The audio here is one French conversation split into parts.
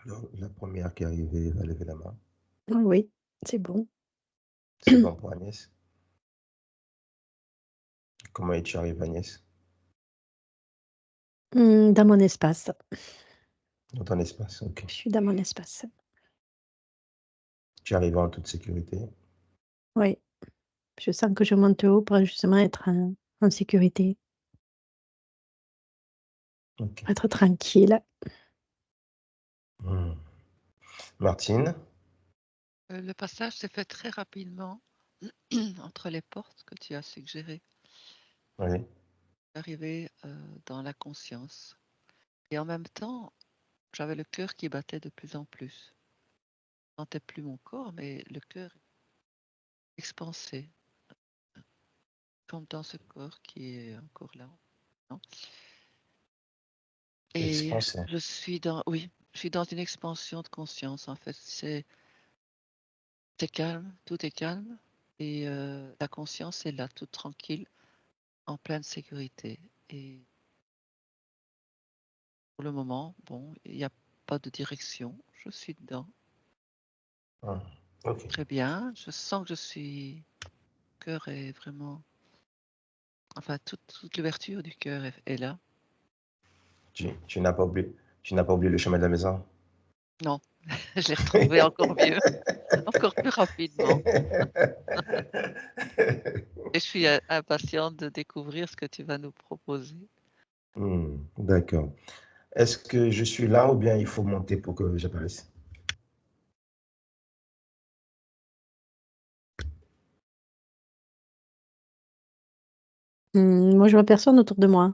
Alors, la première qui est arrivée va lever la main. Ah oui, c'est bon. C'est bon pour Agnès. Comment es-tu arrivée, Agnès? Dans mon espace. Dans ton espace, ok. Je suis dans mon espace. Tu es arrivée en toute sécurité. Oui, je sens que je monte haut pour justement être en sécurité, Ok. être tranquille. Hmm. Martine? Le passage s'est fait très rapidement entre les portes que tu as suggérées, Oui. arriver dans la conscience. Et en même temps, j'avais le cœur qui battait de plus en plus. Je ne sentais plus mon corps, mais le cœur expansé, comme dans ce corps qui est encore là. Non. Et Expansé. je suis dans, oui, je suis dans une expansion de conscience. En fait, c'est calme, tout est calme, et la conscience est là, toute tranquille, en pleine sécurité. Et pour le moment, bon, il n'y a pas de direction. Je suis dedans. Hmm. Ok. Très bien. Je sens que je suis. Le cœur est vraiment. Enfin, toute l'ouverture du cœur est là. Tu n'as pas oublié, tu n'as pas oublié le chemin de la maison? Non, je l'ai retrouvé encore mieux, encore plus rapidement. Et je suis impatiente de découvrir ce que tu vas nous proposer. D'accord. Est-ce que je suis là ou bien il faut monter pour que j'apparaisse? Moi, je vois personne autour de moi.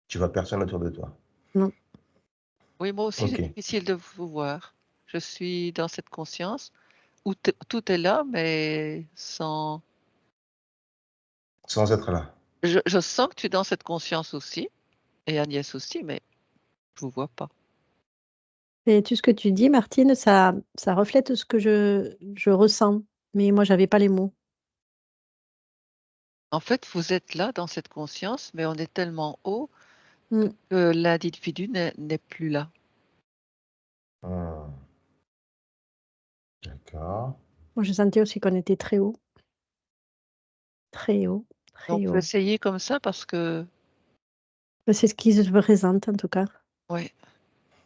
Tu vois personne autour de toi. Non. Oui, moi aussi, Ok. c'est difficile de vous voir. Je suis dans cette conscience où tout est là, mais sans. Sans être là. Je sens que tu es dans cette conscience aussi, et Agnès aussi, mais je vous vois pas. Et tout ce que tu dis, Martine, ça reflète ce que je ressens. Mais moi, j'avais pas les mots. En fait, vous êtes là dans cette conscience, mais on est tellement haut Mm. que l'individu n'est plus là. Hmm. D'accord. Moi, je sentais aussi qu'on était très haut. Très haut, Donc, très vous haut. essayez comme ça parce que, C'est ce qui se présente, en tout cas. ouais,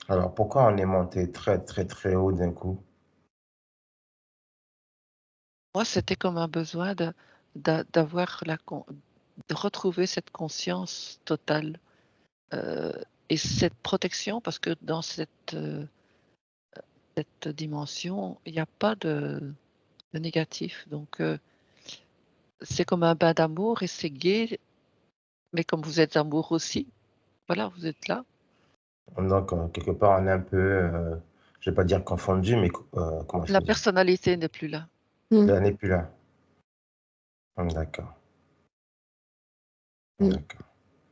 Alors, pourquoi on est monté très, très, très haut d'un coup? moi, c'était comme un besoin d'avoir de retrouver cette conscience totale euh, et cette protection, parce que dans cette dimension, il n'y a pas de négatif. Donc, c'est comme un bain d'amour et c'est gai, mais comme vous êtes amour aussi, voilà, vous êtes là. Donc, quelque part, on est un peu, je vais pas dire confondu, mais comment je La peux dire? personnalité n'est plus là. Mm. Là, n'est plus là. D'accord. Mm. D'accord.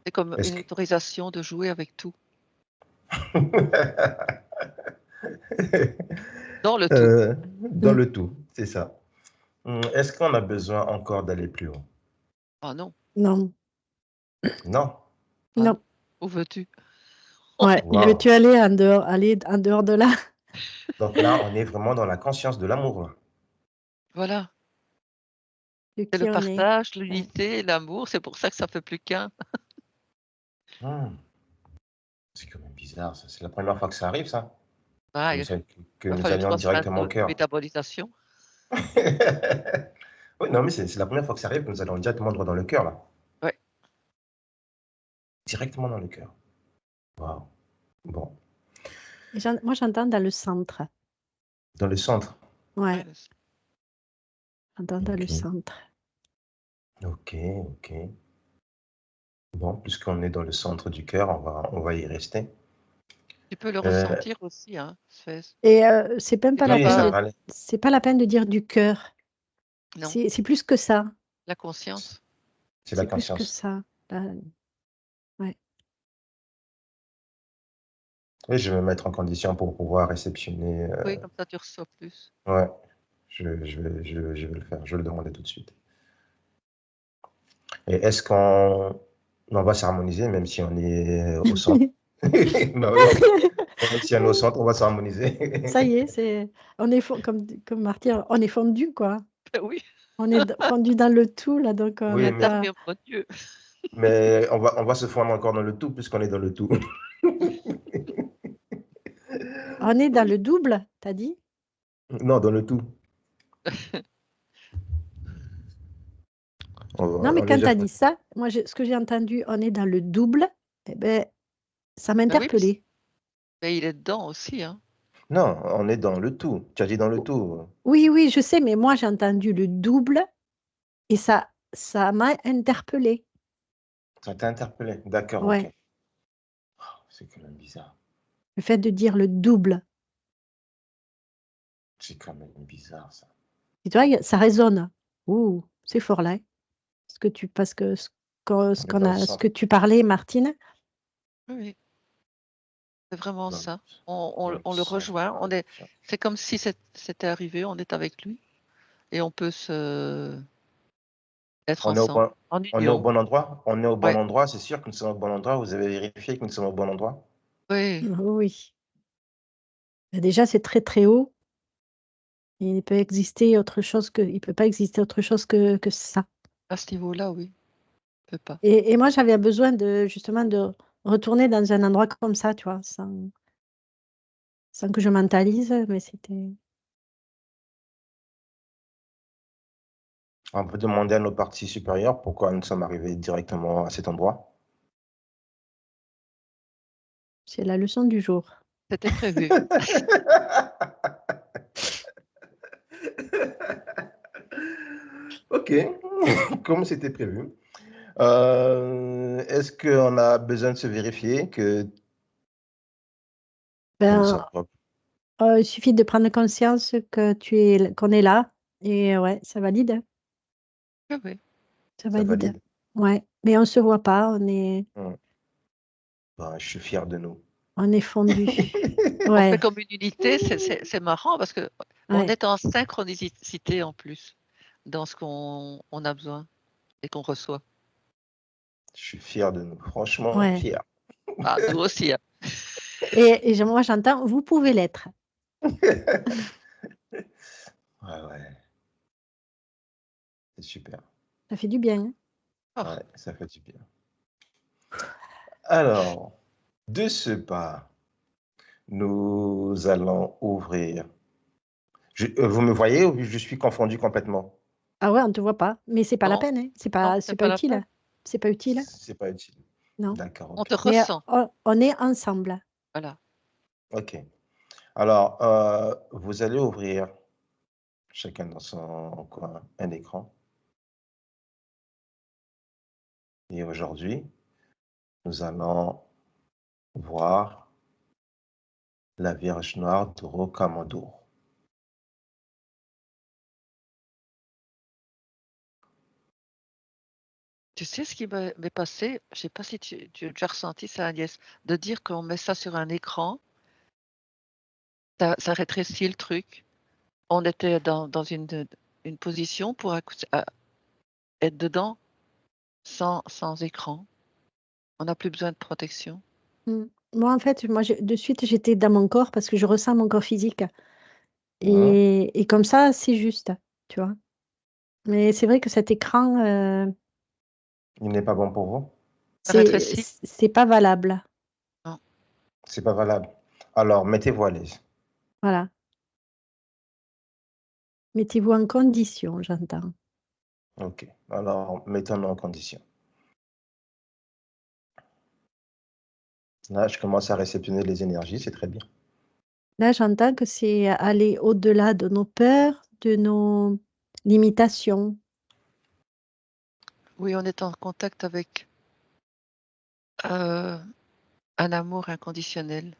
C'est comme Est-ce une que... autorisation de jouer avec tout, dans le tout. Dans Mm. le tout, c'est ça. Est-ce qu'on a besoin encore d'aller plus haut? Ah non, Non, Non. ah non. non. Où veux-tu? Ouais, où Waouh. veux-tu aller en dehors de là? Donc là, on est vraiment dans la conscience de l'amour, là. Voilà, De c'est le qui on est. partage, Ouais. l'unité, l'amour, c'est pour ça que ça fait plus qu'un. Hmm, c'est quand même bizarre, ça. C'est la première fois que ça arrive, ça. Ah, Que il nous, que a nous fallu allions 3 semaines directement au de cœur. métabolisation. Oui, non, mais c'est la première fois que ça arrive que nous allons directement droit dans le cœur, là. Ouais. Directement dans le cœur. Waouh. Bon. Et moi, j'entends dans le centre. Dans le centre. Ouais, Ouais, j'entends dans le Ok. centre. Ok, ok. Bon, puisqu'on est dans le centre du cœur, on va y rester. tu peux le Euh, ressentir aussi, hein. Et c'est même Tu pas dois la oui, peine ça pas. de, va aller. c'est pas la peine de dire du cœur. Non, C'est plus que ça. la conscience. C'est la C'est plus que conscience. ça. Là, ouais. Oui, je vais me mettre en condition pour pouvoir réceptionner. Oui, comme ça tu reçois plus. Ouais, je vais le faire. Je vais le demander tout de suite. Et est-ce qu'on va s'harmoniser même si on est au centre? Bah oui, on tient au centre, on va s'harmoniser. Ça y est, on est comme Martin, on est fondu, quoi. Ben oui, On est fondu dans le tout, là, donc on Oui, n'a mais, pas. l'intérieur, mon Dieu. mais on va se fondre encore dans le tout, puisqu'on est dans le tout. On est dans le double, t'as dit? Non, dans le tout. Non, mais On est quand déjà t'as dit ça, moi, ce que j'ai entendu, on est dans le double, eh ben, ça m'a Ben oui, interpellée. mais il est dedans aussi, hein. Non, on est dans le tout. Tu as dit dans le tout. Oui, oui, je sais, mais moi, j'ai entendu le double et ça m'a interpellée. Ça t'a interpellé. D'accord, Ouais, ok. C'est quand même bizarre. le fait de dire le double. C'est quand même bizarre, ça. Et tu vois, ça résonne. Ouh, c'est fort là, hein. Parce que On est dans le ce centre. que tu parlais, Martine, Oui, oui, c'est vraiment Dans le, ça. dans le On le centre. rejoint. C'est comme si c'était arrivé, on est avec lui et on peut être On est au ensemble, bon, en on est au union. bon endroit. On est au bon Ouais, endroit. C'est sûr que nous sommes au bon endroit. Vous avez vérifié que nous sommes au bon endroit. oui, oui. Déjà, c'est très très haut. Il peut pas exister autre chose que ça. à ce niveau-là, oui, on peut pas. Et moi, j'avais besoin justement de retourner dans un endroit comme ça, tu vois, sans que je mentalise, mais c'était. On peut demander à nos parties supérieures pourquoi nous sommes arrivés directement à cet endroit. C'est la leçon du jour. C'était prévu. Ok, comme c'était prévu. Est-ce qu'on a besoin de se vérifier que nous Ben, sommes propres? il suffit de prendre conscience qu'on est là, et ouais, ça valide, Oui, oui. ça Ça valide. valide? Ouais, mais on se voit pas, Hmm. Ben, je suis fier de nous. on est fondu. On fait Ouais, comme une unité, c'est marrant parce que on ouais, est en synchronicité en plus dans ce qu'on a besoin et qu'on reçoit. Je suis fier de nous. Franchement, ouais. fier. Ah, nous aussi, hein. Moi, j'entends, vous pouvez l'être. Ouais, ouais, c'est super. Ça fait du bien, hein. Ah, Ouais, ça fait du bien. Alors, de ce pas, nous allons ouvrir. Vous me voyez ou je suis confondu complètement? Ah ouais, on te voit pas, mais c'est pas la non, peine, hein. non, C'est c'est pas pas la utile. peine. C'est pas utile, C'est pas utile. non. D'accord, On ok. te Mais ressent. on est ensemble. Voilà. Ok. Alors, vous allez ouvrir, chacun dans son coin, un écran. Et aujourd'hui, nous allons voir la Vierge Noire de Rocamadour. Tu sais ce qui m'est passé? Je sais pas si tu as déjà ressenti ça, Agnès, de dire qu'on met ça sur un écran, ça rétrécit le truc. On était dans une position pour être dedans sans écran. On n'a plus besoin de protection. Mm. Moi, en fait, de suite, j'étais dans mon corps parce que je ressens mon corps physique. Hein? Et comme ça, c'est juste, tu vois. Mais c'est vrai que cet écran, Il n'est pas bon pour vous? Ça rétrécit? c'est pas valable. Non. C'est pas valable. Alors, mettez-vous à l'aise. Voilà. Mettez-vous en condition, j'entends. Ok. Alors, mettons-nous en condition. Là, je commence à réceptionner les énergies, c'est très bien. Là, j'entends que c'est aller au-delà de nos peurs, de nos limitations. Oui, on est en contact avec un amour inconditionnel.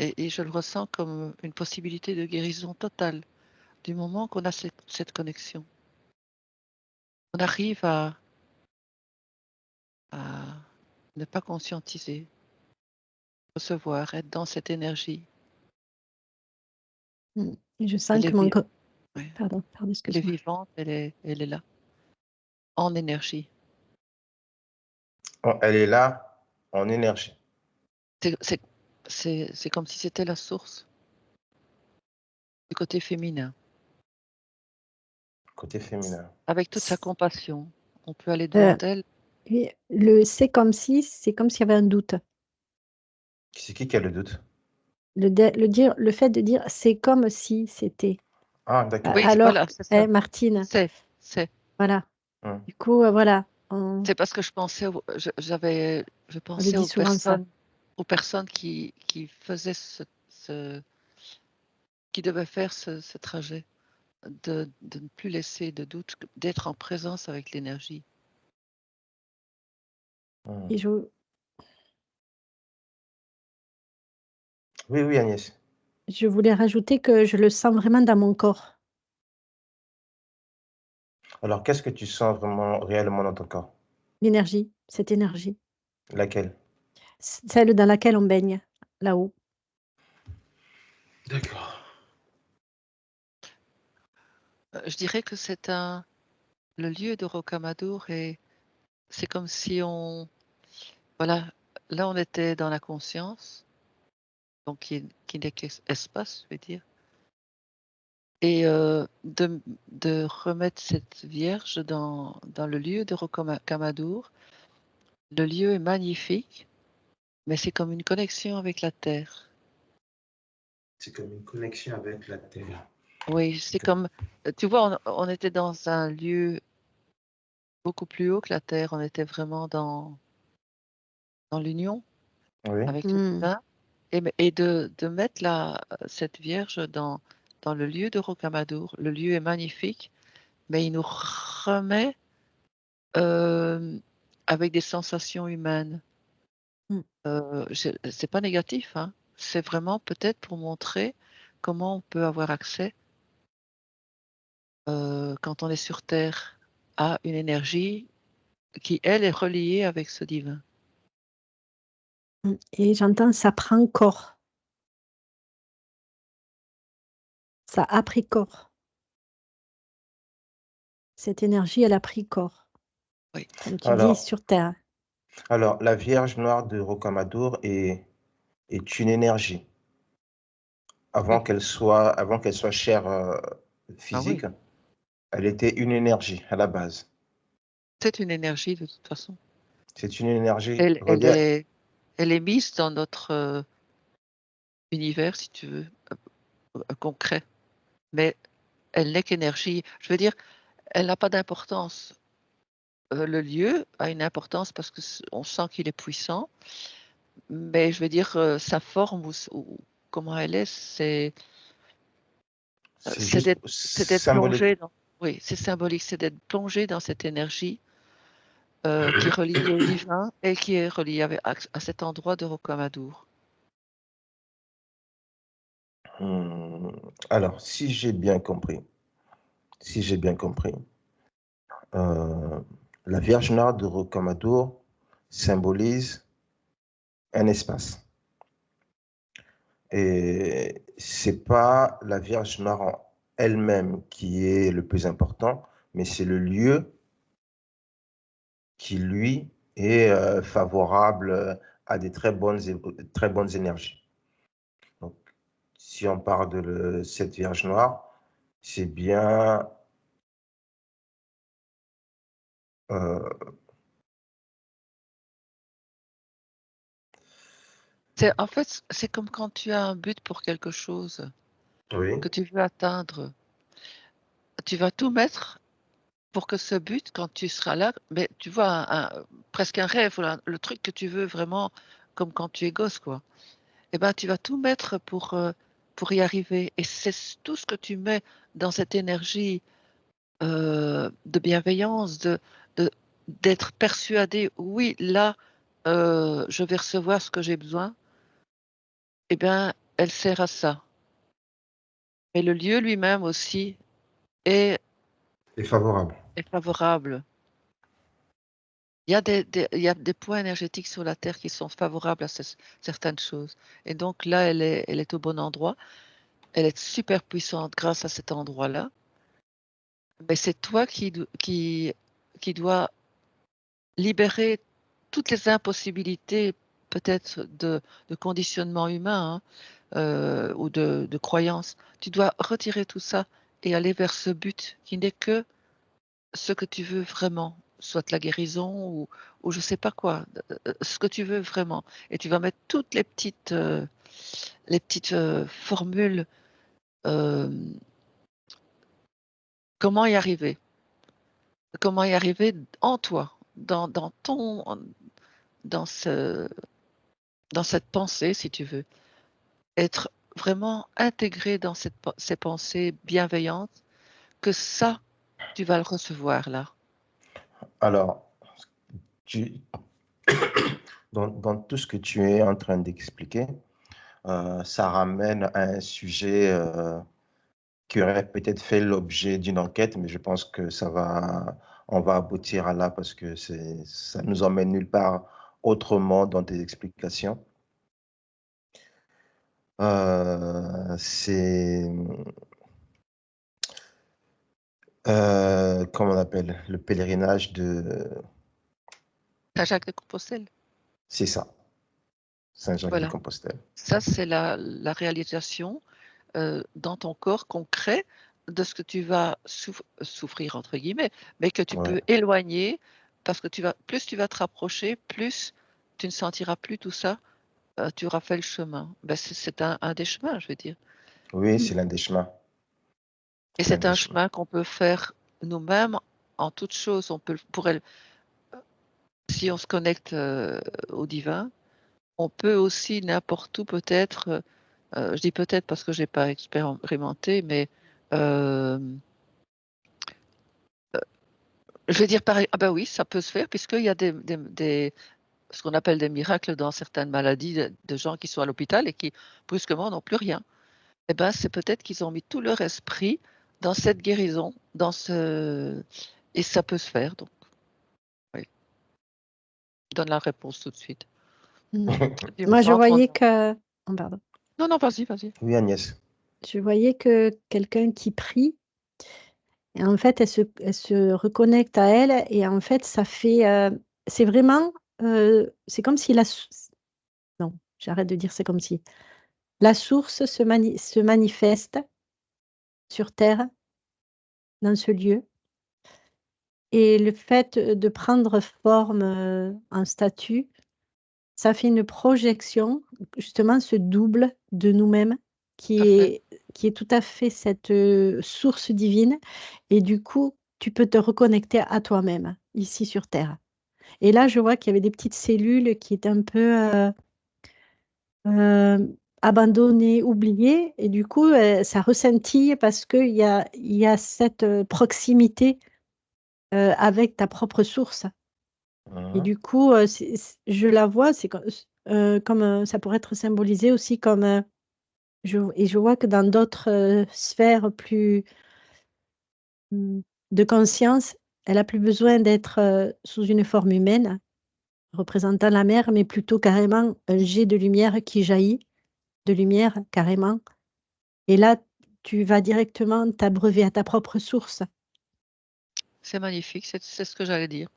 Et je le ressens comme une possibilité de guérison totale du moment qu'on a cette connexion. On arrive à ne pas conscientiser, recevoir, être dans cette énergie. Mm. Et je sens Elle que est, mon vi- corps. ouais, Pardon, elle est excuse-moi. vivante, elle est là, en énergie. Elle est là en énergie. C'est comme si c'était la source du côté féminin, Côté féminin. avec toute sa compassion. On peut aller devant elle. Oui, c'est comme si, c'est comme s'il y avait un doute. C'est qui a le doute? Le fait de dire c'est comme si c'était. Ah, d'accord. Oui, Alors, voilà, c'est ça. Martine, C'est. voilà. Hum. Du coup, voilà, on C'est parce que je pensais, je lui pensais dit souvent ça. aux personnes qui faisaient qui devaient faire ce trajet, de ne plus laisser de doute, d'être en présence avec l'énergie. Et Oui, oui, Agnès. je voulais rajouter que je le sens vraiment dans mon corps, Alors, qu'est-ce que tu sens vraiment, réellement dans ton corps? l'énergie, cette énergie, Laquelle? celle dans laquelle on baigne, là-haut. D'accord. Je dirais que le lieu de Rocamadour, et c'est comme si voilà, là on était dans la conscience, donc qui n'est qu'espace, je veux dire, et de remettre cette Vierge dans le lieu de Rocamadour. Le lieu est magnifique, mais c'est comme une connexion avec la terre. C'est comme une connexion avec la terre. Oui, c'est comme, tu vois, on était dans un lieu beaucoup plus haut que la terre. On était vraiment dans l'union Oui. avec le divin, et de mettre cette Vierge dans le lieu de Rocamadour. Le lieu est magnifique, mais il nous remet avec des sensations humaines. C'est pas négatif, hein. C'est vraiment peut-être pour montrer comment on peut avoir accès, quand on est sur Terre, à une énergie qui, elle, est reliée avec ce divin. Et j'entends ça prend corps, ça a pris corps. Cette énergie, elle a pris corps, Oui. comme tu dis, Alors, sur terre. la Vierge noire de Rocamadour est une énergie. Oui. Avant qu'elle soit chair Ah oui, physique, elle était une énergie à la base. c'est une énergie de toute façon. C'est une énergie Elle, elle reliée. est, elle est mise dans notre univers, si tu veux, concret. Mais elle n'est qu'énergie. Je veux dire, elle n'a pas d'importance. Le lieu a une importance parce que on sent qu'il est puissant, mais je veux dire, sa forme ou comment elle est, C'est c'est juste d'être symbolique. plongé dans. Oui, c'est symbolique, c'est d'être plongé dans cette énergie qui est reliée au divin et qui est reliée à cet endroit de Rocamadour. Alors, si j'ai bien compris, euh, la Vierge noire de Rocamadour symbolise un espace. Et c'est pas la Vierge noire en elle-même qui est le plus important, mais c'est le lieu qui, lui, est favorable à des très bonnes énergies. Donc, si on parle de cette Vierge noire, c'est bien euh, En fait, c'est comme quand tu as un but pour quelque chose oui, que tu veux atteindre. Tu vas tout mettre pour que ce but, quand tu seras là, mais tu vois, presque un rêve, voilà, le truc que tu veux vraiment, comme quand tu es gosse, quoi. Eh ben, tu vas tout mettre pour y arriver. Et c'est tout ce que tu mets dans cette énergie de bienveillance, de- d'être persuadé, oui, là, je vais recevoir ce que j'ai besoin. Eh bien, elle sert à ça. Mais le lieu lui-même aussi est, est favorable. est favorable. Il y a des points énergétiques sur la Terre qui sont favorables à certaines choses. Et donc là, elle est au bon endroit. Elle est super puissante grâce à cet endroit-là. Mais c'est toi qui dois libérer toutes les impossibilités peut-être de conditionnement humain, hein, ou de croyance. Tu dois retirer tout ça et aller vers ce but qui n'est que ce que tu veux vraiment, soit la guérison ou je ne sais pas quoi, ce que tu veux vraiment. Et tu vas mettre toutes les petites formules, comment y arriver en toi, dans dans cette pensée, si tu veux. Être vraiment intégré dans ces pensées bienveillantes, que ça, tu vas le recevoir là. Alors, tu, dans tout ce que tu es en train d'expliquer, ça ramène à un sujet qui aurait peut-être fait l'objet d'une enquête, mais je pense que on va aboutir à là parce que ça nous emmène nulle part autrement dans tes explications. C'est, comment on appelle, le pèlerinage Saint-Jacques de Compostelle. c'est ça, Saint-Jacques de Voilà. Compostelle. Ça, c'est la réalisation dans ton corps concret de ce que tu vas souffrir, entre guillemets, mais que tu Ouais. peux éloigner parce que plus tu vas te rapprocher, plus tu ne sentiras plus tout ça, tu auras fait le chemin. Ben, c'est un des chemins, je veux dire. Oui, c'est l'un des chemins. Et C'est l'un c'est des un chemins. chemin qu'on peut faire nous-mêmes en toutes choses. Si on se connecte au divin, on peut aussi n'importe où peut-être, je dis peut-être parce que je n'ai pas expérimenté, mais je vais dire pareil. Ah ben oui, ça peut se faire puisqu'il y a ce qu'on appelle des miracles dans certaines maladies de gens qui sont à l'hôpital et qui brusquement n'ont plus rien. Eh ben, c'est peut-être qu'ils ont mis tout leur esprit dans cette guérison, et ça peut se faire. Donc, oui, je donne la réponse tout de suite. Moi, je voyais que... Oh, pardon. Non, vas-y, vas-y. Oui, Agnès. Je voyais que quelqu'un qui prie, et en fait, elle se reconnecte à elle, et en fait, ça fait... c'est vraiment... c'est comme si non, j'arrête de dire c'est comme si. La source se manifeste sur Terre, dans ce lieu, et le fait de prendre forme en statue, ça fait une projection, justement, ce double de nous-mêmes Tout à fait. qui est tout à fait cette source divine. Et du coup, tu peux te reconnecter à toi-même, ici sur Terre. Et là, je vois qu'il y avait des petites cellules qui étaient un peu abandonnées, oubliées. Et du coup, ça ressentille parce il y a cette proximité avec ta propre source. Et du coup, je la vois, c'est comme ça pourrait être symbolisé aussi comme et je vois que dans d'autres sphères plus de conscience, elle a plus besoin d'être sous une forme humaine, représentant la mer, mais plutôt carrément un jet de lumière qui jaillit, de lumière carrément. Et là, tu vas directement t'abreuver à ta propre source. C'est magnifique, c'est ce que j'allais dire.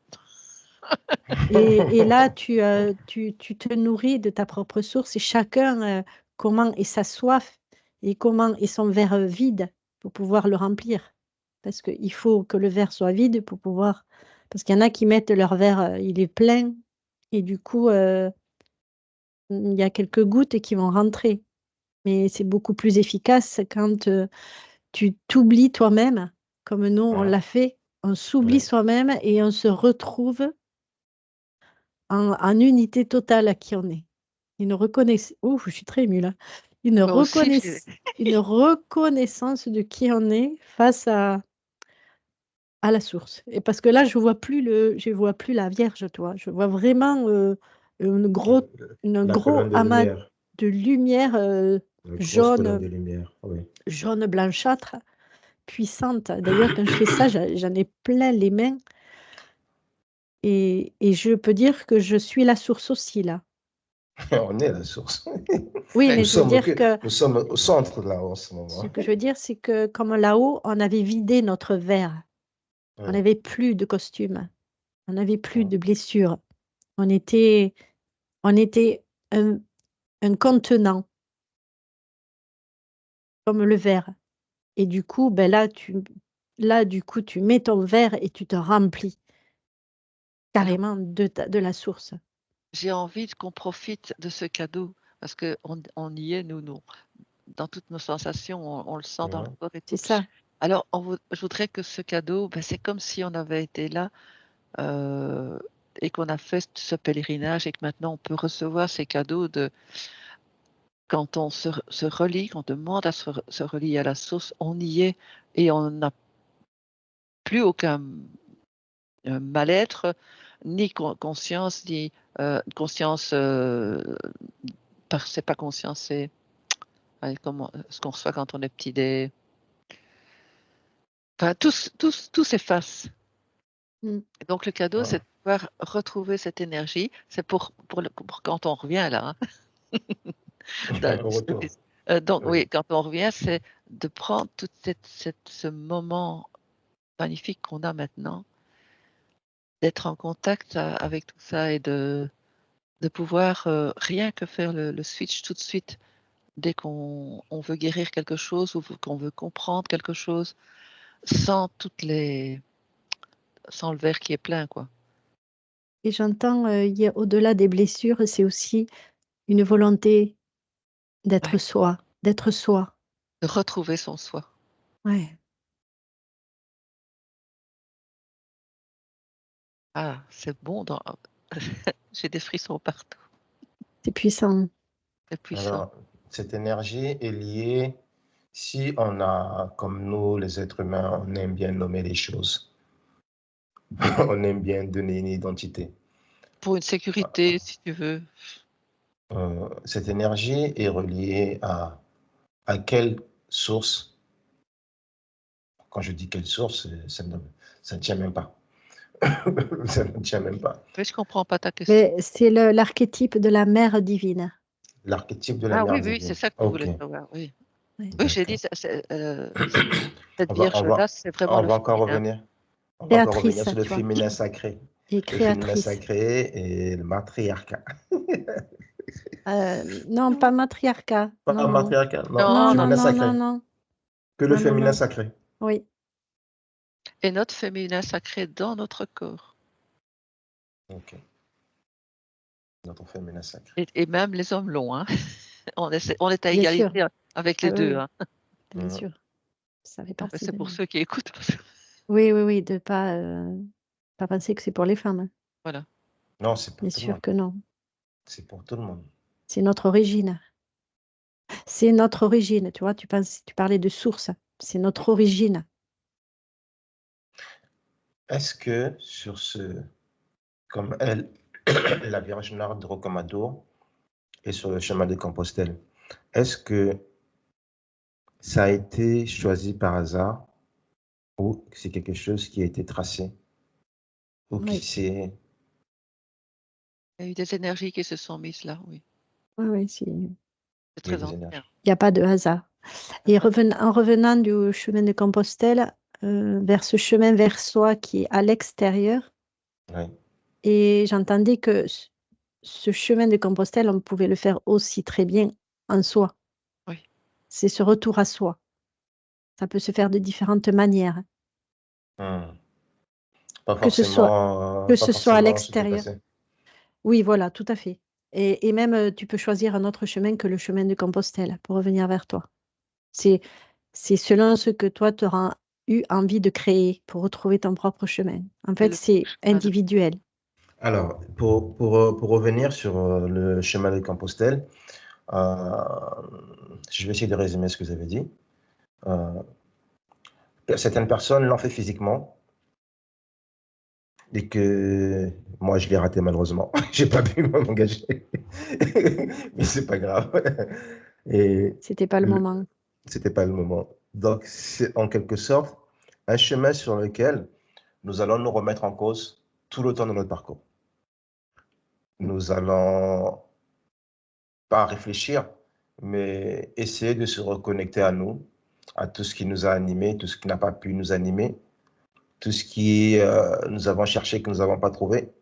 Et là, tu te nourris de ta propre source et chacun, comment est sa soif et comment est son verre vide pour pouvoir le remplir. Parce qu'il faut que le verre soit vide pour pouvoir... Parce qu'il y en a qui mettent leur verre, il est plein et du coup, il y a quelques gouttes qui vont rentrer. Mais c'est beaucoup plus efficace quand tu t'oublies toi-même, comme nous, on l'a fait. On s'oublie Oui. soi-même et on se retrouve en unité totale à qui on est. Une reconnaissance. Ouh, je suis très émue là. Moi aussi, Une reconnaissance de qui on est face à la source. Et parce que là, je vois plus la Vierge, toi. Je vois vraiment une gros, un La gros colonne de amas lumière. de lumière Une grosse colonne jaune, de lumière. Oui. jaune blanchâtre, puissante. D'ailleurs, quand je fais ça, j'en ai plein les mains. Et je peux dire que je suis la source aussi là. On est la source. Oui, ouais. mais je veux dire que Nous sommes au centre là en ce ce moment. que je veux dire, c'est que comme là-haut, on avait vidé notre verre. On Oui. n'avait plus de costume. On n'avait plus Ouais. de blessures. On était un contenant, comme le verre. Et du coup, ben là, du coup, tu mets ton verre et tu te remplis Alors, carrément de la source. j'ai envie qu'on profite de ce cadeau parce qu'on y est, nous, dans toutes nos sensations, on le sent dans le Mhm. corps et C'est tout. ça. Alors, je voudrais que ce cadeau, ben, c'est comme si on avait été là et qu'on a fait ce pèlerinage et que maintenant on peut recevoir ces cadeaux quand on se relie, quand on demande à se relier à la source, on y est et on n'a plus aucun mal-être, ni conscience, ni conscience, c'est pas conscience, c'est ce qu'on reçoit quand on est petit. Enfin, tout s'efface. Mm. Et donc le cadeau, c'est Ouais. de pouvoir retrouver cette énergie. C'est pour quand on revient là. Hein. Au retour. Donc Oui. oui, quand on revient, c'est de prendre tout ce moment magnifique qu'on a maintenant, d'être en contact avec tout ça et de pouvoir rien que faire le switch tout de suite dès qu'on veut guérir quelque chose ou qu'on veut comprendre quelque chose sans sans le verre qui est plein, quoi. Et j'entends, au-delà des blessures, c'est aussi une volonté d'être Ouais. soi, d'être soi. De retrouver son soi. Ouais, Ah, c'est bon. J'ai des frissons partout. c'est puissant. C'est puissant. Alors, cette énergie est liée, si on a, comme nous, les êtres humains, on aime bien nommer les choses, on aime bien donner une identité. Pour une sécurité, si tu veux. Cette énergie est reliée à quelle source? Quand je dis quelle source, ça ne tient même pas. Ça ne tient même pas. Mais je comprends pas ta question. Mais c'est l'archétype de la mère divine. L'archétype de la Ah mère oui, oui, c'est divine. ça que tu Ok, voulais savoir, oui. Ouais. Oui, j'ai dit, d'accord. cette On va, on vierge-là, va, c'est vraiment on le va encore féminin. revenir. On va encore revenir Créatrice, sur le tu vois, féminin sacré. et Le féminin créatrice. sacré et le matriarcat. Non, pas matriarcat. Pas Non, non. matriarcat, non. Non, Non, non, Féminin non, sacré. non, non. Que le Non, non, féminin non. sacré. Oui. et notre féminin sacré dans notre corps. Ok. Notre féminin sacré. Et même les hommes l'ont, hein. On est à Bien sûr. égalité avec Ah les oui, deux, oui, hein. bien Mhm. sûr. Ça fait Non, mais partie c'est de pour nous. ceux qui écoutent. Oui, oui, oui, de pas penser que c'est pour les femmes, hein. Voilà. Non, c'est pour Bien tout le sûr monde. que non. C'est pour tout le monde. C'est notre origine. C'est notre origine. Tu vois, tu parlais de source. C'est notre origine. Est-ce que sur comme elle, la Vierge Noire de Rocamadour est sur le chemin de Compostelle, est-ce que ça a été choisi par hasard ou c'est quelque chose qui a été tracé ou qui Oui, s'est... Il y a eu des énergies qui se sont mises là, oui. oui, oui. C'est Il y a très des ancien. énergies. Il n'y a pas de hasard. Et en revenant du chemin de Compostelle, vers ce chemin vers soi qui est à l'extérieur, Oui. et j'entendais que ce chemin de Compostelle, on pouvait le faire aussi très bien en soi. Oui. C'est ce retour à soi. Ça peut se faire de différentes manières, Hmm. que ce soit, que Pas ce soit à forcément se l'extérieur. déplacer. Oui, voilà, tout à fait. Et même, tu peux choisir un autre chemin que le chemin de Compostelle pour revenir vers toi. C'est, c'est selon ce que toi, tu auras eu envie de créer pour retrouver ton propre chemin. En C'est fait, le c'est chemin de... individuel. Alors, pour revenir sur le chemin de Compostelle, euh, je vais essayer de résumer ce que vous avez dit. Euh, Certaines personnes l'ont fait physiquement et que moi, je l'ai raté malheureusement. J'ai pas pu m'engager, mais c'est pas grave. Et C'était pas le moment. c'était pas le moment. Donc, c'est en quelque sorte un chemin sur lequel nous allons nous remettre en cause tout le temps de notre parcours. Nous allons pas réfléchir, mais essayer de se reconnecter à nous, à tout ce qui nous a animés, tout ce qui n'a pas pu nous animer, tout ce qui nous avons cherché que nous n'avons pas trouvé,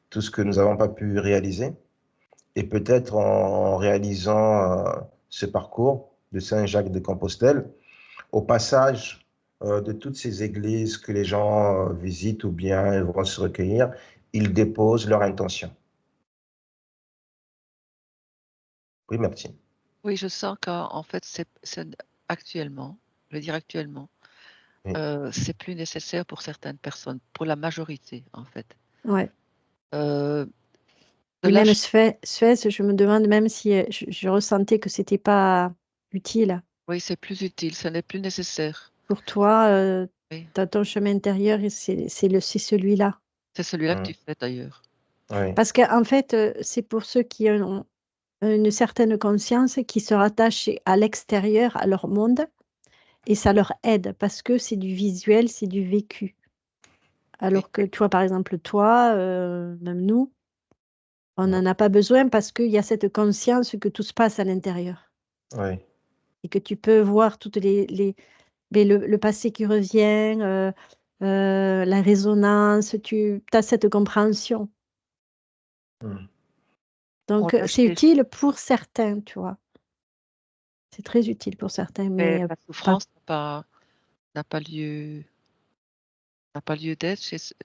tout ce que nous n'avons pas pu réaliser. Et peut-être en réalisant ce parcours de Saint-Jacques de Compostelle, au passage de toutes ces églises que les gens visitent ou bien vont se recueillir, ils déposent leur intention. Oui, Martine. Oui, je sens qu'en fait, actuellement, je veux dire actuellement, Oui. c'est plus nécessaire pour certaines personnes, pour la majorité, en fait. Ouais. Euh, Et de même lâcher- Suez, je me demande même si je ressentais que c'était pas utile Oui, c'est plus utile, ce n'est plus nécessaire. pour toi, Oui, dans ton chemin intérieur, et c'est celui-là. c'est celui-là que Mm. tu fais d'ailleurs. Oui. Parce qu'en fait, c'est pour ceux qui ont une certaine conscience, qui se rattachent à l'extérieur, à leur monde, et ça leur aide parce que c'est du visuel, c'est du vécu. Oui, Alors que, tu vois, par exemple, toi, même nous, on Mm. n'en a pas besoin parce qu'il y a cette conscience que tout se passe à l'intérieur Oui. et que tu peux voir toutes mais le passé qui revient, la résonance, tu as cette compréhension. Mm. on Donc, c'est lâche utile pour certains, tu vois. C'est très utile pour certains, mais mais la pas. souffrance n'a pas lieu, n'a pas lieu d'être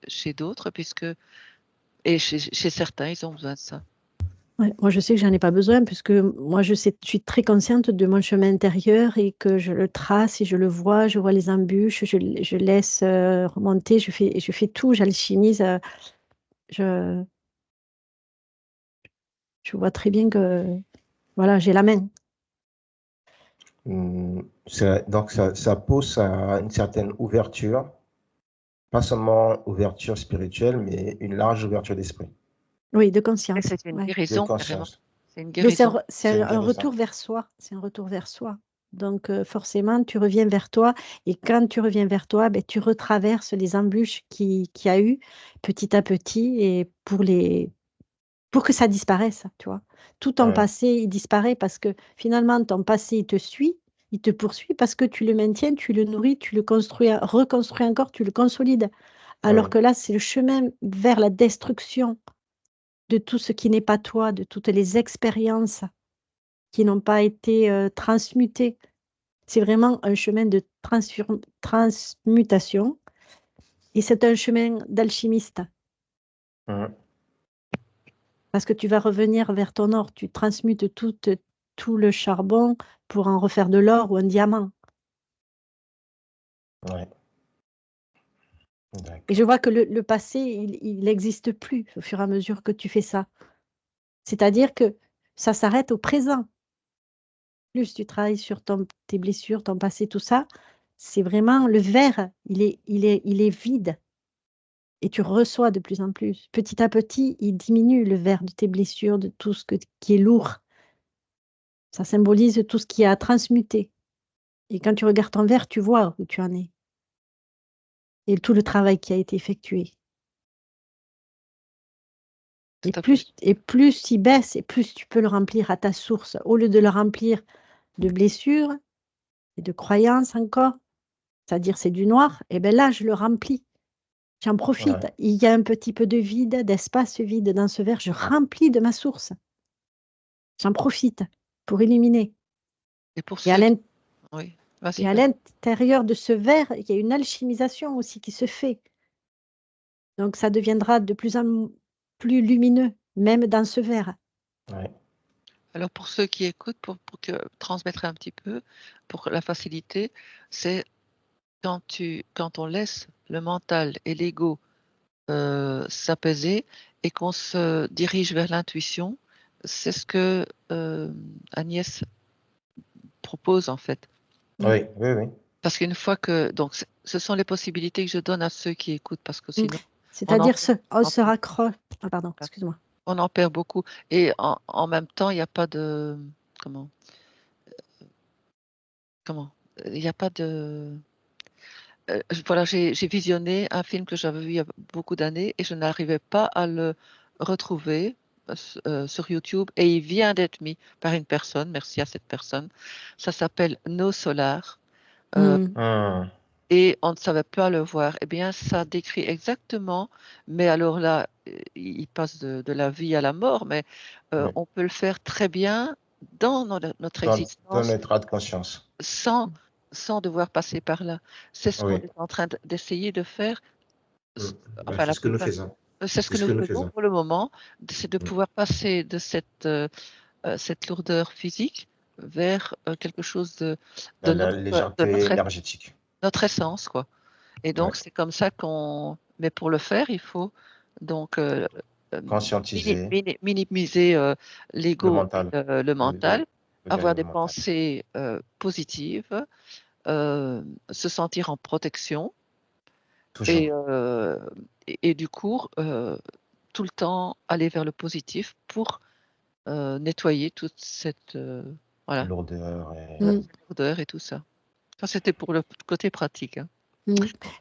chez d'autres, et chez certains, ils ont besoin de ça. Ouais, moi, je sais que j'en ai pas besoin puisque moi, je suis très consciente de mon chemin intérieur et que je le trace et je vois les embûches, je laisse remonter, je fais tout, j'alchimise. Je, je vois très bien que voilà, j'ai la main. Donc, ça pousse à une certaine ouverture, pas seulement ouverture spirituelle, mais une large ouverture d'esprit, Oui, de Et conscience. c'est une Ouais. de guérison, carrément. conscience. C'est une Donc, guérison. C'est une un guérison. retour vers soi. C'est un retour vers soi. Donc, forcément, tu reviens vers toi. Et quand tu reviens vers toi, ben, tu retraverses les embûches qu'il y a eu petit à petit et pour que ça disparaisse, tu vois. Tout ton Oui. passé, il disparaît parce que finalement, ton passé, il te suit, il te poursuit parce que tu le maintiens, tu le nourris, tu le construis, reconstruis encore, tu le consolides. Alors Oui. que là, c'est le chemin vers la destruction de tout ce qui n'est pas toi, de toutes les expériences qui n'ont pas été transmutées. C'est vraiment un chemin de transmutation et c'est un chemin d'alchimiste Mhm. parce que tu vas revenir vers ton or, tu transmutes tout le charbon pour en refaire de l'or ou un diamant. Oui. Et je D'accord. vois que le passé, il n'existe plus au fur et à mesure que tu fais ça. C'est-à-dire que ça s'arrête au présent. Plus tu travailles sur tes blessures, ton passé, tout ça, c'est vraiment le verre, il est vide et tu reçois de plus en plus. Petit à petit, il diminue le verre de tes blessures, de tout ce qui est lourd. Ça symbolise tout ce qui a transmuté. Et quand tu regardes ton verre, tu vois où tu en es et tout le travail qui a été effectué. Tout à fait. Et plus il baisse, et plus tu peux le remplir à ta source. Au lieu de le remplir de blessures et de croyances encore, c'est-à-dire c'est du noir, et bien là, je le remplis. J'en profite. Ouais. Il y a un petit peu de vide, d'espace vide dans ce verre. Je remplis de ma source. J'en profite pour illuminer. Et pour Et à ceux qui... l'in- Oui, et vas-y, à vas-y. l'intérieur de ce verre, il y a une alchimisation aussi qui se fait. Donc ça deviendra de plus en plus lumineux, même dans ce verre. Ouais. Alors pour ceux qui écoutent, pour transmettre un petit peu, pour la facilité, c'est quand on laisse le mental et l'ego s'apaiser et qu'on se dirige vers l'intuition, c'est ce que Agnès propose en fait. Oui. Oui, oui, oui. Parce qu'une fois que... Donc ce sont les possibilités que je donne à ceux qui écoutent, parce que Mm. sinon on en C'est-à-dire, on on se perd, raccroche. Ah, pardon, excuse-moi. on en perd beaucoup. Et en même temps, il n'y a pas de... Comment? Comment? Il n'y a pas de... voilà, j'ai visionné un film que j'avais vu il y a beaucoup d'années et je n'arrivais pas à le retrouver sur YouTube et il vient d'être mis par une personne, merci à cette personne. Ça s'appelle No Solar. Euh, Mm. Hmm. et on ne savait pas le voir. Eh bien, ça décrit exactement, mais alors là, il passe de la vie à la mort, mais Oui. on peut le faire très bien dans notre Dans existence notre état de conscience. sans devoir passer par là. C'est ce qu'on Oui. est en train d'essayer de faire. Enfin, C'est la ce que nous plupart, faisons. c'est ce C'est que ce nous que nous faisons faisons. pour le moment, c'est de Mm. pouvoir passer de cette lourdeur physique vers quelque chose de La légèreté notre énergétique. essence, quoi. Et Ouais. donc, c'est comme ça mais pour le faire, il faut donc Conscientiser minimiser le l'ego et mental. le mental, avoir Le des mental. pensées positives, se sentir en protection et, Toujours. et du coup, tout le temps aller vers le positif pour nettoyer toute cette voilà, Lourdeur. Mm. cette lourdeur et tout ça. Ça, c'était pour le côté pratique, hein.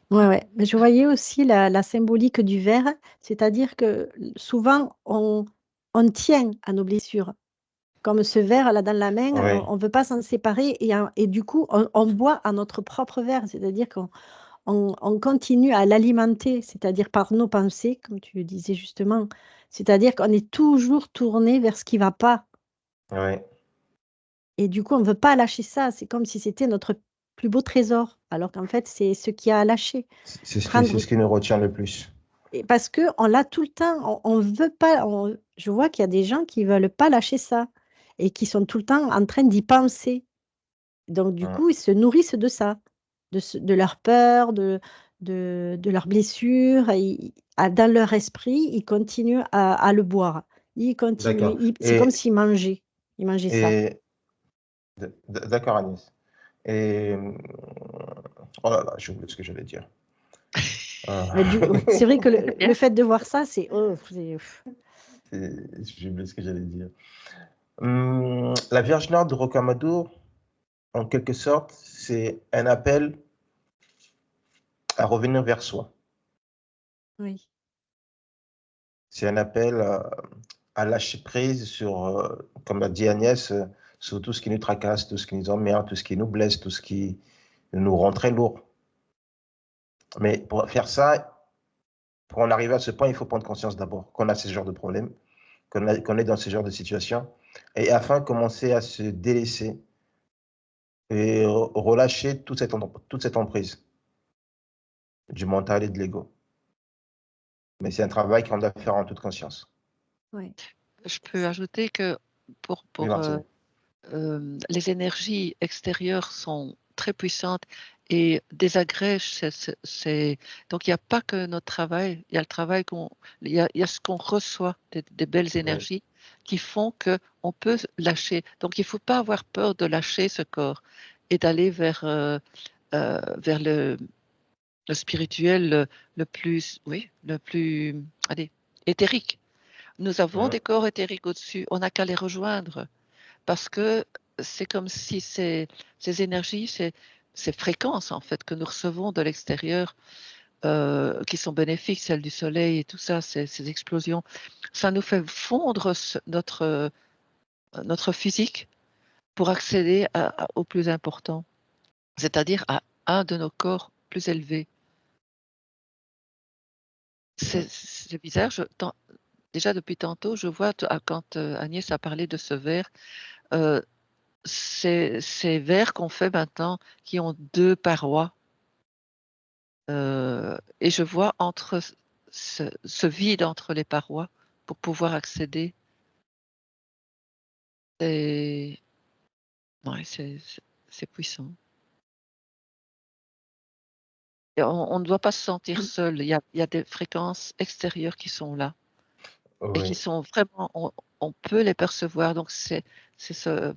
Ouais, ouais. Mais je voyais aussi la symbolique du verre, c'est-à-dire que souvent on tient à nos blessures. Comme ce verre là dans la main, Oui. on ne veut pas s'en séparer et du coup on boit à notre propre verre, c'est-à-dire qu'on continue à l'alimenter, c'est-à-dire par nos pensées, comme tu le disais justement, c'est-à-dire qu'on est toujours tourné vers ce qui ne va pas. Oui. Et du coup, on ne veut pas lâcher ça. C'est comme si c'était notre plus beau trésor, alors qu'en fait, c'est ce qu'il y a à lâcher. C'est Prendre, ce qui nous retient le plus. et parce qu'on l'a tout le temps. On veut pas. Je vois qu'il y a des gens qui ne veulent pas lâcher ça et qui sont tout le temps en train d'y penser. Donc, du Mm. coup, ils se nourrissent de ça, de leur peur, de leurs blessures. Dans leur esprit, ils continuent à le boire. Ils continuent. D'accord. C'est comme s'ils mangeaient. Ils mangeaient ça. Et d'accord, Agnès. Et oh là là, j'ai oublié ce que j'allais dire. Mais c'est vrai que le Bien. fait de voir ça, c'est. J'ai oublié ce que j'allais dire. La Vierge Noire de Rocamadour, en quelque sorte, c'est un appel à revenir vers soi. Oui. C'est un appel à lâcher prise sur, comme l'a dit Agnès, sur tout ce qui nous tracasse, tout ce qui nous emmerde, tout ce qui nous blesse, tout ce qui nous rend très lourd. Mais pour faire ça, pour en arriver à ce point, il faut prendre conscience d'abord qu'on a ce genre de problème, qu'on est dans ce genre de situation, et afin de commencer à se délaisser et relâcher toute cette emprise du mental et de l'ego. Mais c'est un travail qu'on doit faire en toute conscience. Oui. Je peux ajouter que pour Oui, Martine. les énergies extérieures sont très puissantes et désagrègent. Donc il n'y a pas que notre travail, il y a le travail il y a ce qu'on reçoit, des belles Oui, énergies qui font qu'on peut lâcher. Donc il ne faut pas avoir peur de lâcher ce corps et d'aller vers le spirituel le plus, allez, éthérique. Nous avons des corps éthériques au-dessus, on n'a qu'à les rejoindre parce que c'est comme si ces énergies, ces fréquences en fait que nous recevons de l'extérieur, qui sont bénéfiques, celles du soleil et tout ça, ces explosions, ça nous fait fondre notre physique pour accéder au plus important, c'est-à-dire à un de nos corps plus élevés. C'est bizarre, déjà depuis tantôt, je vois quand Agnès a parlé de ce verre, ces verres qu'on fait maintenant qui ont 2 parois, et je vois entre ce vide entre les parois pour pouvoir accéder. C'est ouais, c'est puissant et on ne doit pas se sentir seul. Il y a des fréquences extérieures qui sont là et qui oui. sont vraiment on peut les percevoir donc c'est ce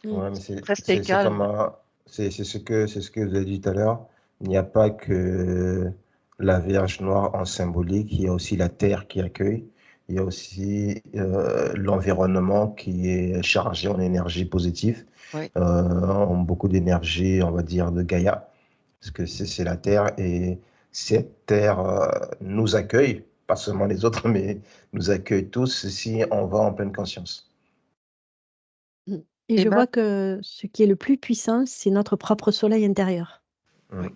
Mm. Ouais, mais rester c'est comme calme. c'est ce que vous avez dit tout à l'heure. Il n'y a pas que la Vierge Noire en symbolique, il y a aussi la terre qui accueille. Il y a aussi l'environnement qui est chargé en énergie positive, Oui. en beaucoup d'énergie, on va dire, de Gaïa, parce que c'est la terre et cette terre nous accueille, pas seulement les autres, mais nous accueille tous si on va en pleine conscience. Et Et je même vois que ce qui est le plus puissant, c'est notre propre soleil intérieur. Mm. Oui.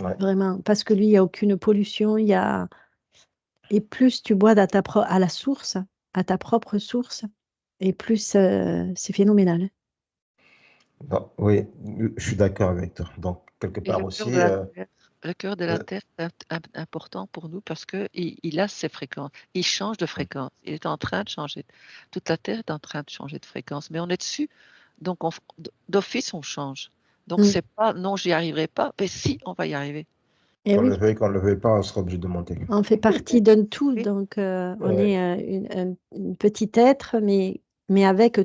Ouais. Vraiment. Parce que lui, il n'y a aucune pollution. Et plus tu bois à la source, à ta propre source, et plus c'est phénoménal, hein. Non, oui, je suis d'accord avec toi. Donc, quelque Et part aussi, le cœur de la euh, Terre est important pour nous parce que il a ses fréquences. Il change de fréquence. Il est en train de changer. Toute la Terre est en train de changer de fréquence. Mais on est dessus. Donc, d'office, on change. Donc, Mm. c'est pas non, j'y arriverai pas. Mais si, on va y arriver. Et qu'on le oui, veuille, qu'on ne le veuille pas, on sera obligé de monter. on fait partie d'un tout, Oui, donc on Ouais, est une petit être, mais avec,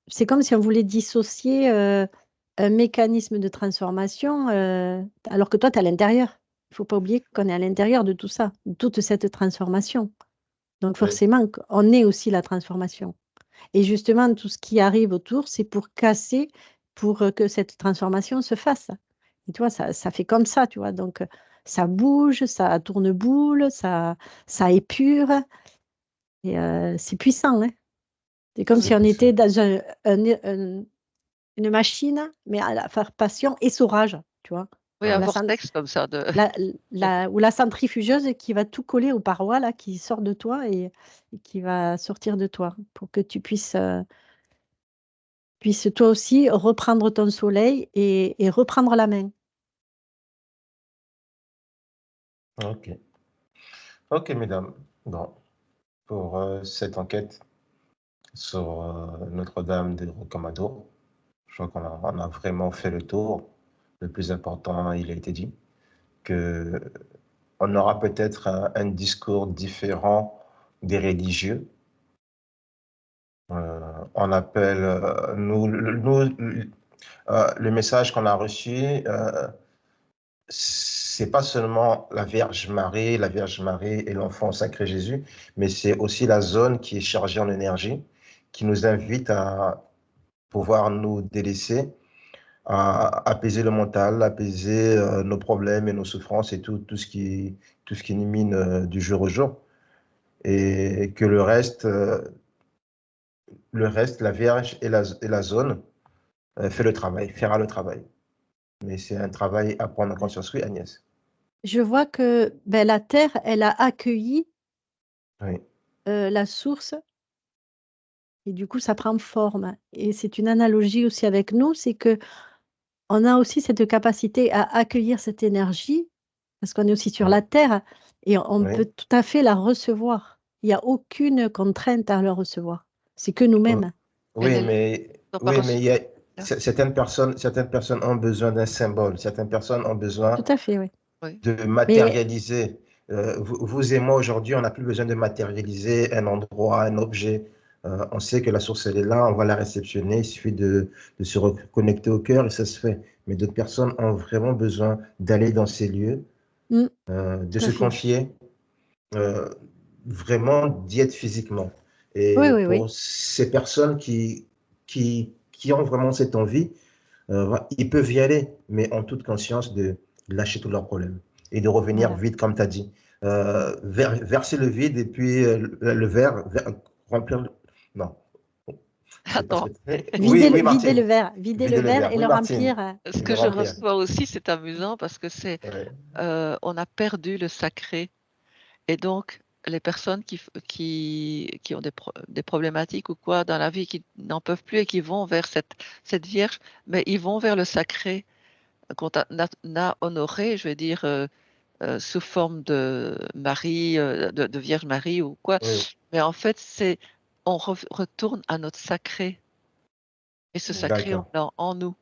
c'est comme si on voulait dissocier un mécanisme de transformation, alors que toi, tu es à l'intérieur. Il faut pas oublier qu'on est à l'intérieur de tout ça, de toute cette transformation. Donc ouais, forcément, on est aussi la transformation. Et justement, tout ce qui arrive autour, c'est pour casser, pour que cette transformation se fasse. Et tu vois, ça fait comme ça, tu vois. Donc, ça bouge, ça tourne boule, ça épure. Et c'est puissant, hein. C'est comme si c'est on était puissant. dans une machine, mais à la faire passion essorage, tu vois. oui, Ouais. un Ou vortex comme ça de. la, ou la centrifugeuse qui va tout coller aux parois, là, qui sort de toi et qui va sortir de toi pour que tu puisses toi aussi reprendre ton soleil et reprendre la main. Ok. Ok, mesdames. Bon, pour cette enquête sur Notre-Dame de Rocamadour, je crois on a vraiment fait le tour. Le plus important, il a été dit, que on aura peut-être un discours différent des religieux. On appelle, le message qu'on a reçu, c'est pas seulement la Vierge Marie et l'enfant sacré Jésus, mais c'est aussi la zone qui est chargée en énergie, qui nous invite à pouvoir nous délaisser, à apaiser le mental, apaiser nos problèmes et nos souffrances et tout ce qui nous mine du jour au jour. Et que le reste, la Vierge et la zone, fait le travail, fera le travail. Mais c'est un travail à prendre en Ouais. conscience. Oui, Agnès. Je vois que ben, la Terre, elle a accueilli Oui, la source et du coup, ça prend forme. Et c'est une analogie aussi avec nous, c'est que on a aussi cette capacité à accueillir cette énergie parce qu'on est aussi sur oui, la Terre et on oui. peut tout à fait la recevoir. Il n'y a aucune contrainte à la recevoir. C'est que nous-mêmes. Mais Oui, les lettres ne sont pas oui, mais reçues. il y a, Là. certaines personnes ont besoin d'un symbole. Certaines personnes ont Tout besoin à fait, oui. Oui. de Mais matérialiser. Vous et moi, aujourd'hui, on n'a plus besoin de matérialiser un endroit, un objet. On sait que la source, elle est là, on va la réceptionner. Il suffit de se reconnecter au cœur et ça se fait. Mais d'autres personnes ont vraiment besoin d'aller dans ces lieux, de tout à se fait. confier, euh, vraiment d'y être physiquement. Oui, Et oui, oui. pour ces personnes qui ont vraiment cette envie, ils peuvent y aller, mais en toute conscience de lâcher tous leurs problèmes et de revenir Voilà. vide, comme tu as dit. Verser le vide et puis le verre, remplir. Non, c'est pas ce Attends, que tu Oui, oui, Martine. Vider le Vider le verre verre. et Oui, le Martine. remplir. ce Et le que je remplir. reçois aussi, c'est amusant parce que Ouais. on a perdu le sacré. Et donc, les personnes qui ont des problématiques ou quoi dans la vie, qui n'en peuvent plus et qui vont vers cette Vierge, mais ils vont vers le sacré qu'on a honoré, je veux dire, sous forme de Marie, de Vierge Marie ou quoi. Oui, Mais en fait, on retourne à notre sacré. Et ce sacré, on d'accord. l'a en nous.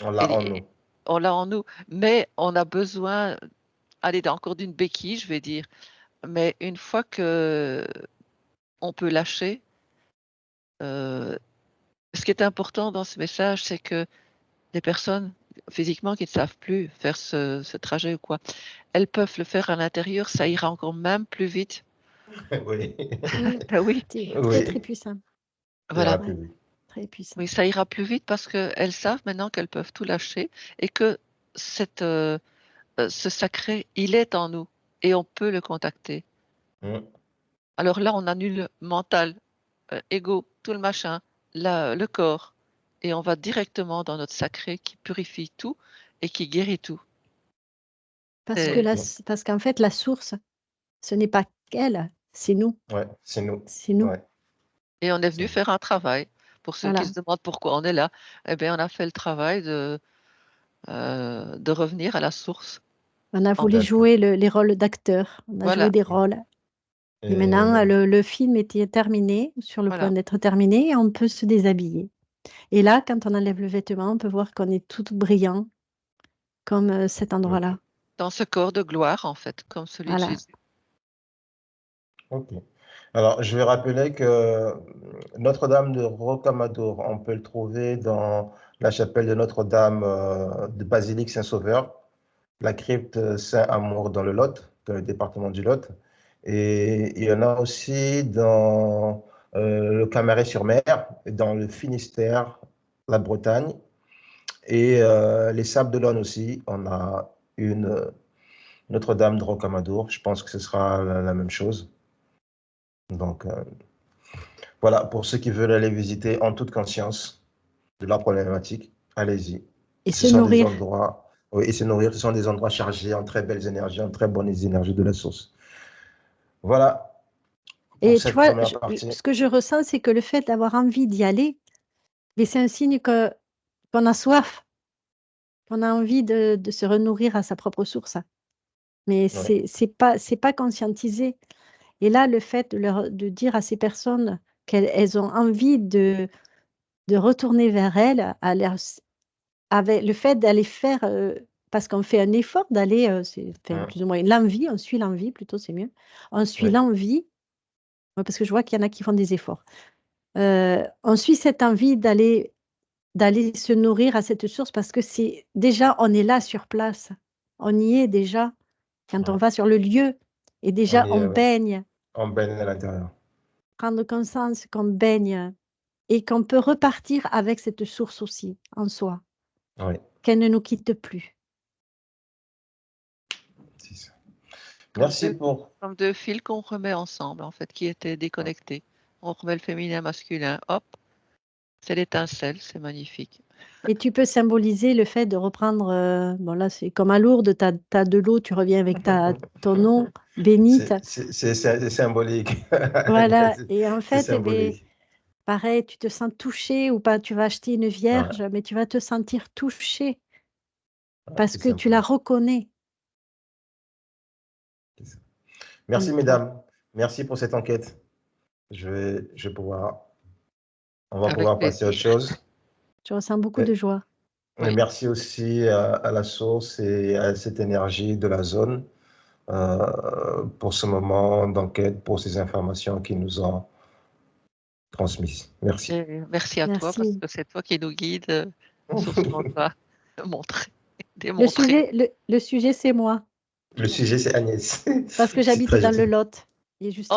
On l'a en Et nous. on l'a en nous. Mais on a besoin, allez, encore d'une béquille, je vais dire. Mais une fois que on peut lâcher, ce qui est important dans ce message, c'est que les personnes physiquement qui ne savent plus faire ce trajet ou quoi, elles peuvent le faire à l'intérieur, ça ira encore même plus vite. Oui. Ben oui, C'est très, très Oui. puissant. Ça voilà. ira plus Ouais, vite. très puissant. Oui, ça ira plus vite parce qu'elles savent maintenant qu'elles peuvent tout lâcher et que ce sacré, il est en nous et on peut le contacter. Mm. Alors là, on annule mental, ego, tout le machin, le corps, et on va directement dans notre sacré qui purifie tout et qui guérit tout. Parce Et- que parce qu'en fait, la source, ce n'est pas qu'elle, c'est nous. Ouais, c'est nous. C'est nous. Ouais. Et on est venu C'est- faire un travail. Pour ceux qui Voilà. se demandent pourquoi on est là, eh bien, on a fait le travail de revenir à la source. On a voulu D'accord. jouer les rôles d'acteurs. On a Voilà. joué des rôles. Et maintenant, le film était terminé, sur le Voilà. point d'être terminé, et on peut se déshabiller. Et là, quand on enlève le vêtement, on peut voir qu'on est tout brillant, comme cet endroit-là. Dans ce corps de gloire, en fait, comme celui de Voilà. Jésus. Ok. Alors, je vais rappeler que Notre-Dame de Rocamadour, on peut le trouver dans la chapelle de Notre-Dame de Basilique Saint-Sauveur, la crypte Saint-Amour dans le Lot, dans le département du Lot. Et il y en a aussi dans le Camaret-sur-Mer, dans le Finistère, la Bretagne. Et les Sables d'Olonne aussi, on a une Notre-Dame de Rocamadour. Je pense que ce sera la même chose. Donc, voilà, pour ceux qui veulent aller visiter en toute conscience de la problématique, allez-y. Et Ce se sont des nourrir. endroits, oui, et se nourrir, ce sont des endroits chargés en très belles énergies, en très bonnes énergies de la source. Voilà pour Et tu cette vois, première partie. ce que je ressens, c'est que le fait d'avoir envie d'y aller, mais c'est un signe qu'on a soif, qu'on a envie de se renourrir à sa propre source. Mais Ouais. c'est pas conscientisé. Et là, le fait de dire à ces personnes qu'elles ont envie de retourner vers elles, avec le fait d'aller faire, parce qu'on fait un effort d'aller, c'est enfin, Hein. plus ou moins l'envie, on suit l'envie plutôt, c'est mieux. On suit Oui. l'envie, ouais, parce que je vois qu'il y en a qui font des efforts. On suit cette envie d'aller se nourrir à cette source parce que c'est déjà, on est là sur place. On y est déjà. Quand on Ouais. va sur le lieu, et On déjà, y on est, ouais. baigne, On baigne à l'intérieur. prendre conscience qu'on baigne et qu'on peut repartir avec cette source aussi en soi, Oui, qu'elle ne nous quitte plus. c'est ça. Comme Merci pour. comme deux fils qu'on remet ensemble, en fait, qui étaient déconnectés. On remet le féminin, masculin, hop, c'est l'étincelle, c'est magnifique. Et tu peux symboliser le fait de reprendre, bon là c'est comme à Lourdes, tu as de l'eau, tu reviens avec ton eau bénite. C'est symbolique. Voilà, et en C'est fait, eh ben, symbolique. pareil, tu te sens touché ou pas, tu vas acheter une Ouais, vierge, mais tu vas te sentir touché parce c'est que tu la symbolique. reconnais. C'est ça. en Merci, toi. mesdames. Merci pour cette enquête. Je vais pouvoir. On va Avec pouvoir passer à autre plaisir. chose. Je ressens beaucoup de joie. Et Oui. merci aussi à la source et à cette énergie de la zone pour ce moment d'enquête, pour ces informations qu'ils nous ont transmises. Merci. Et merci à toi parce Merci. que c'est toi qui nous guide sur ce qu'on doit montrer, Le démontrer. sujet, le sujet, c'est moi, Le sujet, c'est Agnès. parce que C'est j'habite très dans gentil. le Lot. Et juste